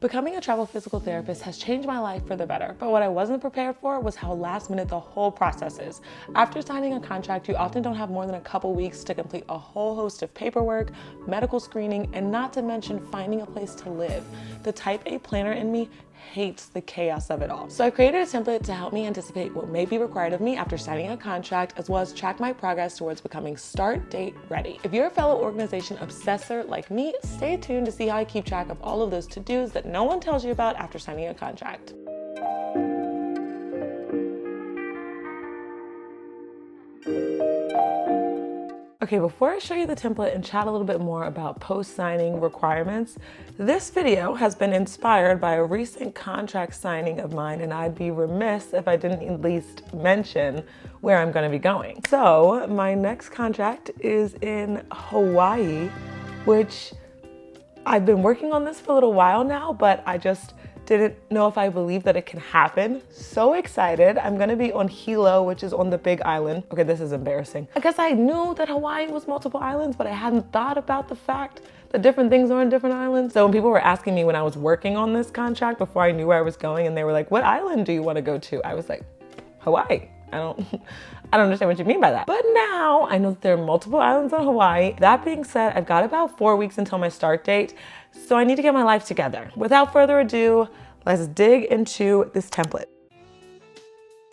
Becoming a travel physical therapist has changed my life for the better, but what I wasn't prepared for was how last minute the whole process is. After signing a contract, you often don't have more than a couple weeks to complete a whole host of paperwork, medical screening, and not to mention finding a place to live. The type A planner in me hates the chaos of it all. So I created a template to help me anticipate what may be required of me after signing a contract, as well as track my progress towards becoming start date ready. If you're a fellow organization obsessor like me, stay tuned to see how I keep track of all of those to-dos that no one tells you about after signing a contract. Okay, before I show you the template and chat a little bit more about post-signing requirements, this video has been inspired by a recent contract signing of mine, and I'd be remiss if I didn't at least mention where I'm gonna be going. So my next contract is in Hawaii, which I've been working on this for a little while now, but I just didn't know if I believed that it can happen. So excited. I'm gonna be on Hilo, which is on the Big Island. Okay, this is embarrassing. I guess I knew that Hawaii was multiple islands, but I hadn't thought about the fact that different things are on different islands. So when people were asking me when I was working on this contract before I knew where I was going, and they were like, what island do you wanna go to? I was like, Hawaii. I don't understand what you mean by that. But now I know that there are multiple islands on Hawaii. That being said, I've got about 4 weeks until my start date, so I need to get my life together. Without further ado, let's dig into this template.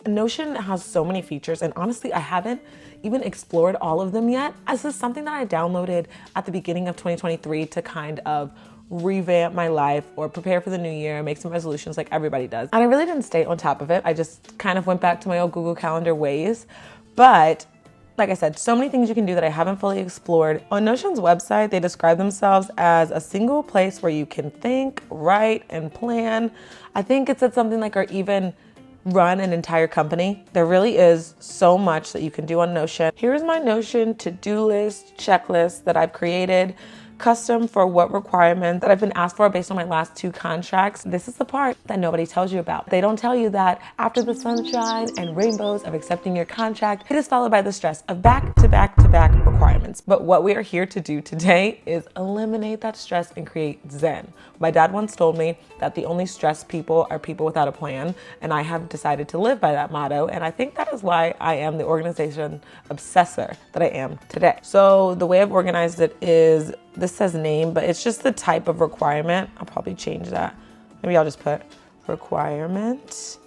Notion has so many features, and honestly, I haven't even explored all of them yet. This is something that I downloaded at the beginning of 2023 to kind of revamp my life or prepare for the new year, make some resolutions like everybody does. And I really didn't stay on top of it. I just kind of went back to my old Google Calendar ways. But like I said, so many things you can do that I haven't fully explored. On Notion's website, they describe themselves as a single place where you can think, write, and plan. I think it said something like, or even run an entire company. There really is so much that you can do on Notion. Here's my Notion to-do list, checklist that I've created, custom for what requirements that I've been asked for based on my last 2 contracts. This is the part that nobody tells you about. They don't tell you that after the sunshine and rainbows of accepting your contract, it is followed by the stress of back-to-back requirements. But what we are here to do today is eliminate that stress and create Zen. My dad once told me that the only stressed people are people without a plan, and I have decided to live by that motto, and I think that is why I am the organization obsessor that I am today. So the way I've organized it is, this says name, but it's just the type of requirement. I'll probably change that. Maybe I'll just put requirement.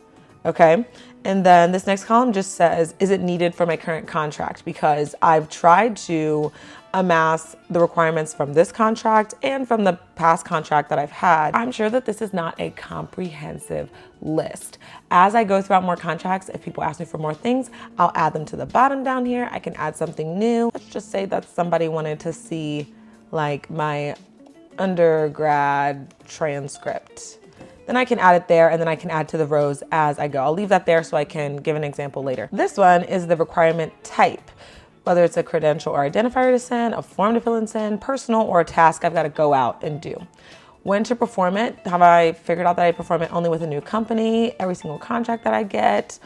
Okay. And then this next column just says, is it needed for my current contract? Because I've tried to amass the requirements from this contract and from the past contract that I've had. I'm sure that this is not a comprehensive list. As I go throughout more contracts, if people ask me for more things, I'll add them to the bottom down here. I can add something new. Let's just say that somebody wanted to see like my undergrad transcript. Then I can add it there, and then I can add to the rows as I go. I'll leave that there so I can give an example later. This one is the requirement type, whether it's a credential or identifier to send, a form to fill and send, personal, or a task I've got to go out and do. When to perform it, have I figured out that I perform it only with a new company, every single contract that I get?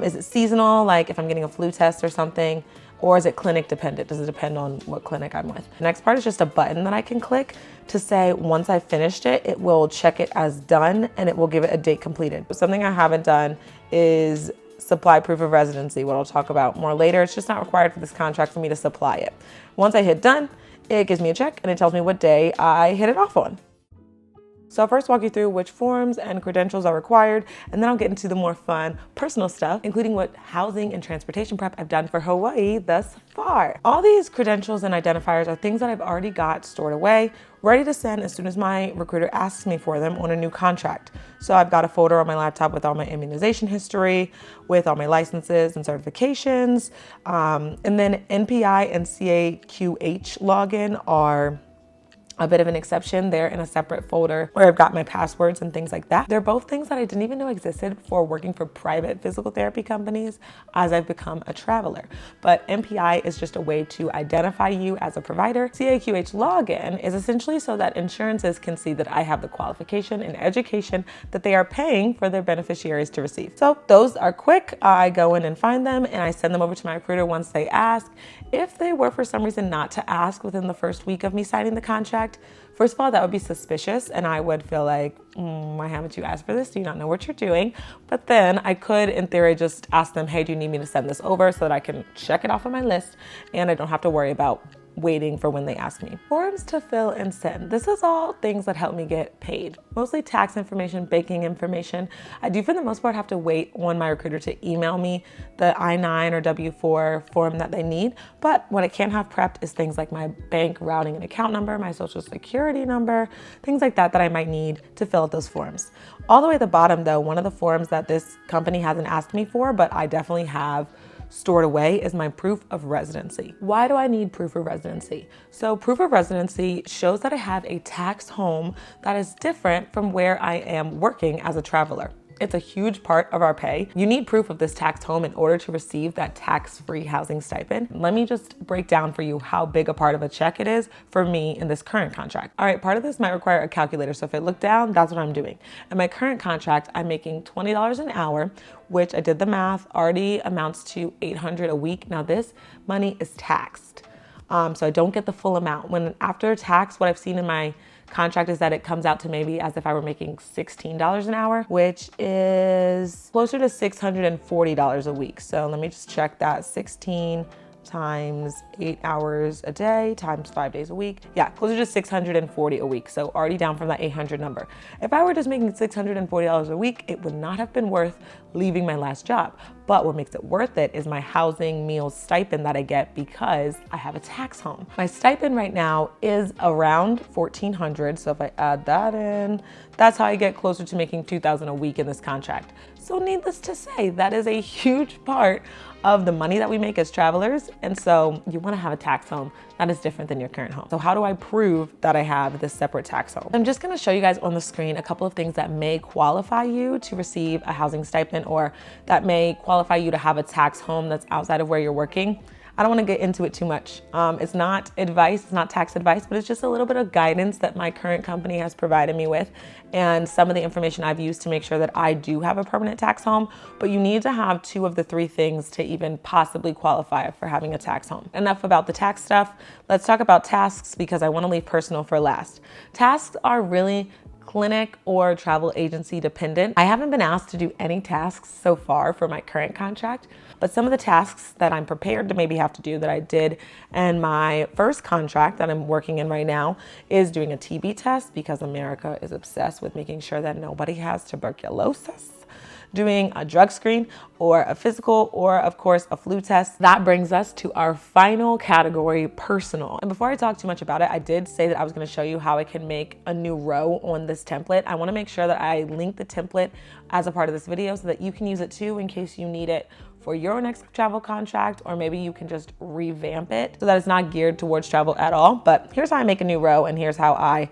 Is it seasonal, like if I'm getting a flu test or something? Or is it clinic dependent? Does it depend on what clinic I'm with? The next part is just a button that I can click to say once I've finished it, it will check it as done and it will give it a date completed. Something I haven't done is supply proof of residency, what I'll talk about more later. It's just not required for this contract for me to supply it. Once I hit done, it gives me a check and it tells me what day I hit it off on. So I'll first walk you through which forms and credentials are required, and then I'll get into the more fun, personal stuff, including what housing and transportation prep I've done for Hawaii thus far. All these credentials and identifiers are things that I've already got stored away, ready to send as soon as my recruiter asks me for them on a new contract. So I've got a folder on my laptop with all my immunization history, with all my licenses and certifications, and then NPI and CAQH login are a bit of an exception. They're in a separate folder where I've got my passwords and things like that. They're both things that I didn't even know existed before working for private physical therapy companies as I've become a traveler. But NPI is just a way to identify you as a provider. CAQH login is essentially so that insurances can see that I have the qualification and education that they are paying for their beneficiaries to receive. So those are quick. I go in and find them and I send them over to my recruiter once they ask. If they were for some reason not to ask within the first week of me signing the contract, contract, first of all, that would be suspicious and I would feel like, why haven't you asked for this? Do you not know what you're doing? But then I could, in theory, just ask them, hey, do you need me to send this over so that I can check it off on my list and I don't have to worry about waiting for when they ask me. Forms to fill and send. This is all things that help me get paid. Mostly tax information, banking information. I do for the most part have to wait on my recruiter to email me the I-9 or W-4 form that they need. But what I can have prepped is things like my bank routing and account number, my social security number, things like that that I might need to fill out those forms. All the way at the bottom though, one of the forms that this company hasn't asked me for, but I definitely have stored away is my proof of residency. Why do I need proof of residency? So proof of residency shows that I have a tax home that is different from where I am working as a traveler. It's a huge part of our pay. You need proof of this taxed home in order to receive that tax-free housing stipend. Let me just break down for you how big a part of a check it is for me in this current contract. All right, part of this might require a calculator. So if I look down, that's what I'm doing. In my current contract, I'm making $20 an hour, which I did the math, already amounts to $800 a week. Now this money is taxed. So I don't get the full amount. When after tax, what I've seen in my contract is that it comes out to maybe as if I were making $16 an hour, which is closer to $640 a week. So let me just check that. 16 times 8 hours a day times 5 days a week. Yeah, closer to $640 a week. So already down from that 800 number. If I were just making $640 a week, it would not have been worth leaving my last job. But what makes it worth it is my housing, meals, stipend that I get because I have a tax home. My stipend right now is around $1,400. So if I add that in, that's how I get closer to making $2,000 a week in this contract. So needless to say, that is a huge part of the money that we make as travelers. And so you want to have a tax home that is different than your current home. So how do I prove that I have this separate tax home? I'm just going to show you guys on the screen a couple of things that may qualify you to receive a housing stipend, or that may qualify you to have a tax home that's outside of where you're working. I don't want to get into it too much. It's not advice, it's not tax advice, but it's just a little bit of guidance that my current company has provided me with and some of the information I've used to make sure that I do have a permanent tax home. But you need to have 2 of the 3 things to even possibly qualify for having a tax home. Enough about the tax stuff. Let's talk about tasks because I want to leave personal for last. Tasks are really clinic or travel agency dependent. I haven't been asked to do any tasks so far for my current contract, but some of the tasks that I'm prepared to maybe have to do that I did in my first contract that I'm working in right now is doing a TB test because America is obsessed with making sure that nobody has tuberculosis. Doing a drug screen or a physical or of course a flu test. That brings us to our final category, personal. And before I talk too much about it, I did say that I was going to show you how I can make a new row on this template. I want to make sure that I link the template as a part of this video so that you can use it too in case you need it for your next travel contract, or maybe you can just revamp it so that it's not geared towards travel at all. But here's how I make a new row and here's how I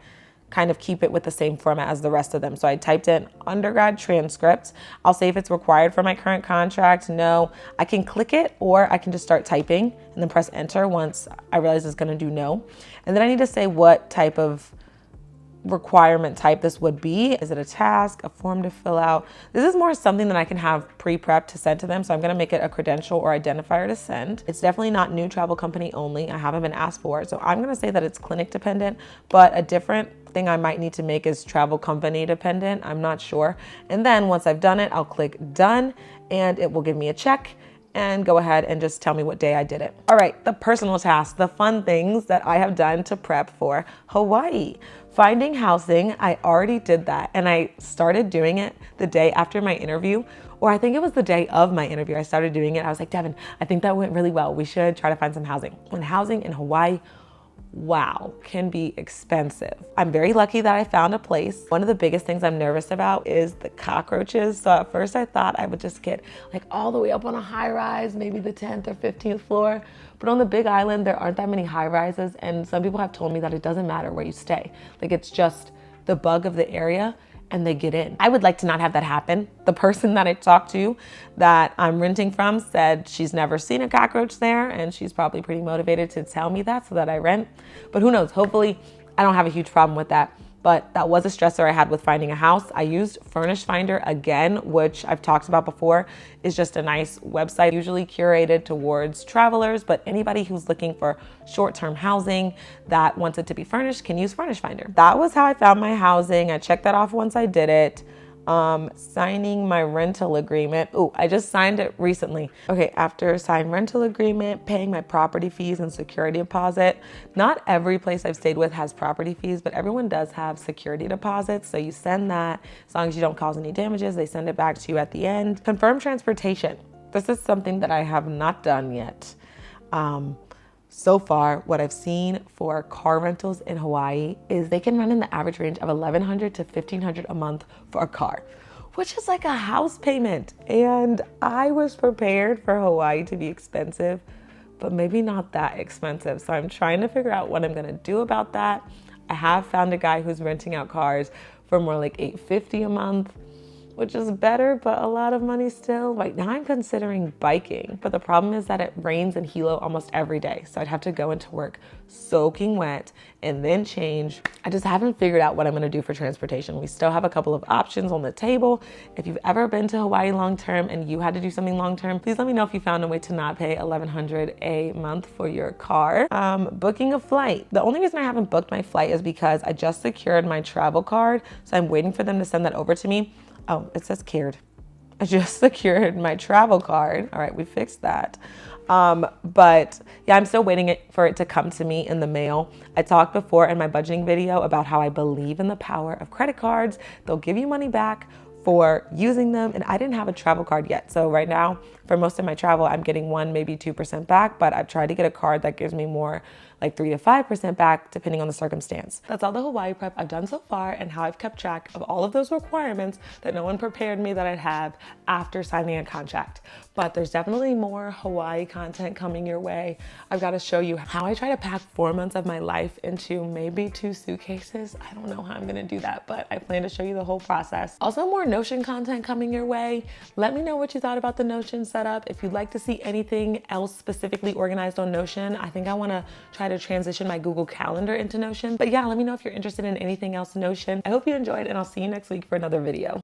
kind of keep it with the same format as the rest of them. So I typed in undergrad transcripts. I'll say if it's required for my current contract. No, I can click it or I can just start typing and then press enter once I realize it's gonna do no. And then I need to say what type of requirement type this would be. Is it a task, a form to fill out? This is more something that I can have pre-prepped to send to them. So I'm gonna make it a credential or identifier to send. It's definitely not new travel company only. I haven't been asked for it. So I'm gonna say that it's clinic dependent, but a different thing I might need to make is travel company dependent. I'm not sure. And then once I've done it, I'll click done and it will give me a check and go ahead and just tell me what day I did it. All right, the personal tasks, the fun things that I have done to prep for Hawaii. Finding housing, I already did that and I started doing it the day after my interview, or I think it was the day of my interview. I started doing it. I was like, Devin, I think that went really well. We should try to find some housing. When housing in Hawaii, wow, can be expensive. I'm very lucky that I found a place. One of the biggest things I'm nervous about is the cockroaches. So at first I thought I would just get like all the way up on a high rise, maybe the 10th or 15th floor. But on the Big Island, there aren't that many high rises. And some people have told me that it doesn't matter where you stay. Like it's just the bug of the area and they get in. I would like to not have that happen. The person that I talked to that I'm renting from said she's never seen a cockroach there and she's probably pretty motivated to tell me that so that I rent. But who knows, hopefully I don't have a huge problem with that. but that was a stressor I had with finding a house. I used Furnish Finder again, which I've talked about before, is just a nice website, usually curated towards travelers, but anybody who's looking for short-term housing that wants it to be furnished can use Furnish Finder. That was how I found my housing. I checked that off once I did it. Signing my rental agreement. Oh, I just signed it recently. Okay, after signed rental agreement, paying my property fees and security deposit. Not every place I've stayed with has property fees, but everyone does have security deposits. So you send that, as long as you don't cause any damages, they send it back to you at the end. Confirm transportation. This is something that I have not done yet. So far, what I've seen for car rentals in Hawaii is they can run in the average range of $1,100 to $1,500 a month for a car, which is like a house payment. And I was prepared for Hawaii to be expensive, but maybe not that expensive. So I'm trying to figure out what I'm gonna do about that. I have found a guy who's renting out cars for more like $850 a month, which is better, but a lot of money still. Right now I'm considering biking, but the problem is that it rains in Hilo almost every day. So I'd have to go into work soaking wet and then change. I just haven't figured out what I'm gonna do for transportation. We still have a couple of options on the table. If you've ever been to Hawaii long-term and you had to do something long-term, please let me know if you found a way to not pay $1,100 a month for your car. Booking a flight. The only reason I haven't booked my flight is because I just secured my travel card. So I'm waiting for them to send that over to me. Oh, it says cured. I just secured my travel card. All right, we fixed that. But yeah, I'm still waiting for it to come to me in the mail. I talked before in my budgeting video about how I believe in the power of credit cards. They'll give you money back for using them, and I didn't have a travel card yet. So right now, for most of my travel, I'm getting 1, maybe 2% back, but I've tried to get a card that gives me more, like 3 to 5% back, depending on the circumstance. That's all the Hawaii prep I've done so far and how I've kept track of all of those requirements that no one prepared me that I'd have after signing a contract. But there's definitely more Hawaii content coming your way. I've got to show you how I try to pack 4 months of my life into maybe 2 suitcases. I don't know how I'm gonna do that, but I plan to show you the whole process. Also, more Notion content coming your way. Let me know what you thought about the Notion setup. If you'd like to see anything else specifically organized on Notion, I think I wanna try to transition my Google Calendar into Notion. But yeah, let me know if you're interested in anything else Notion. I hope you enjoyed, and I'll see you next week for another video.